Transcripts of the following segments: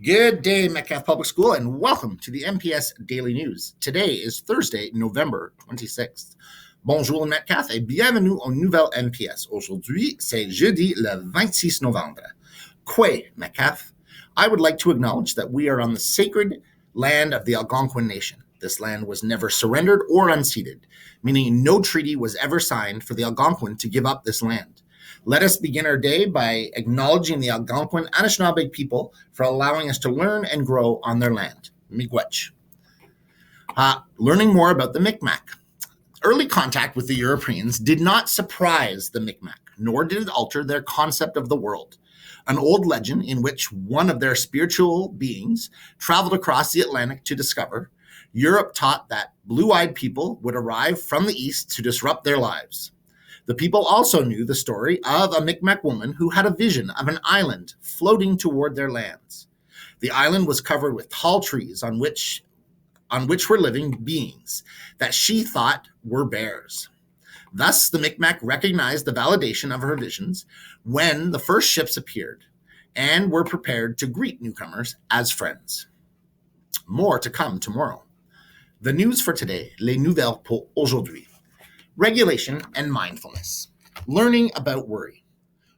Good day, Metcalfe Public School, and welcome to the MPS Daily News. Today is Thursday, November 26th. Bonjour Metcalfe et bienvenue au Nouvelle MPS. Aujourd'hui, c'est jeudi le 26 novembre. Kwe, Metcalfe. I would like to acknowledge that we are on the sacred land of the Algonquin Nation. This land was never surrendered or unceded, meaning no treaty was ever signed for the Algonquin to give up this land. Let us begin our day by acknowledging the Algonquin Anishinaabe people for allowing us to learn and grow on their land. Miigwech. Learning more about the Micmac. Early contact with the Europeans did not surprise the Micmac, nor did it alter their concept of the world. An old legend in which one of their spiritual beings traveled across the Atlantic to discover, Europe taught that blue-eyed people would arrive from the east to disrupt their lives. The people also knew the story of a Micmac woman who had a vision of an island floating toward their lands. The island was covered with tall trees on which were living beings that she thought were bears. Thus, the Micmac recognized the validation of her visions when the first ships appeared and were prepared to greet newcomers as friends. More to come tomorrow. The news for today, les nouvelles pour aujourd'hui. Regulation and mindfulness. Learning about worry.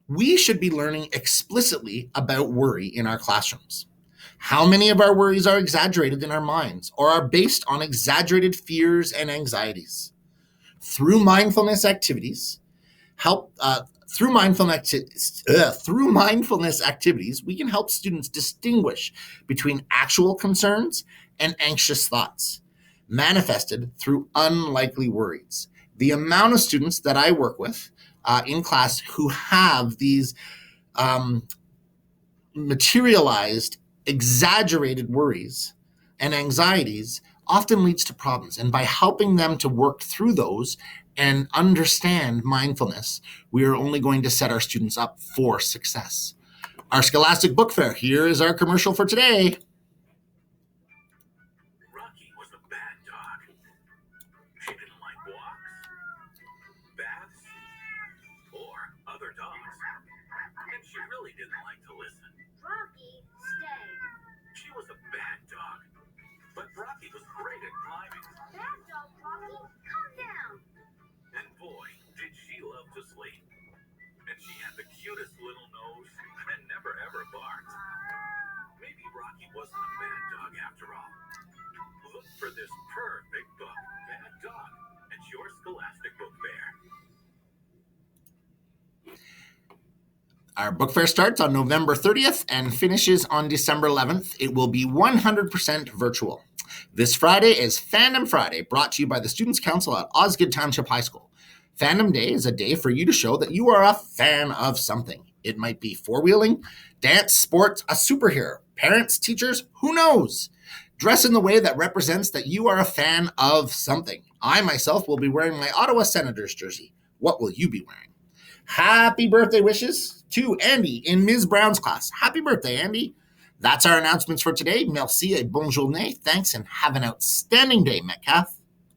We should be learning explicitly about worry in our classrooms. How many of our worries are exaggerated in our minds or are based on exaggerated fears and anxieties? Through mindfulness activities, we can help students distinguish between actual concerns and anxious thoughts, manifested through unlikely worries. The amount of students that I work with in class who have these materialized, exaggerated worries and anxieties often leads to problems. And by helping them to work through those and understand mindfulness, we are only going to set our students up for success. Our Scholastic Book Fair, here is our commercial for today. Rocky was a bad dog. She didn't like walks, baths, or other dogs. And she really didn't like to listen. Rocky, stay. She was a bad dog. But Rocky was great at climbing. Bad dog, Rocky, calm down. And boy, did she love to sleep. And she had the cutest little nose and never ever barked. Maybe Rocky wasn't a bad dog after all. Look for this perfect book, Bad Dog, at your Scholastic Book Fair. Our book fair starts on November 30th and finishes on December 11th. It will be 100% virtual. This Friday is Fandom Friday, brought to you by the Students' Council at Osgood Township High School. Fandom Day is a day for you to show that you are a fan of something. It might be four-wheeling, dance, sports, a superhero, parents, teachers, who knows? Dress in the way that represents that you are a fan of something. I myself will be wearing my Ottawa Senators jersey. What will you be wearing? Happy birthday wishes to Andy in Ms. Brown's class. Happy birthday, Andy. That's our announcements for today. Merci et bonne journée. Thanks and have an outstanding day, Metcalfe.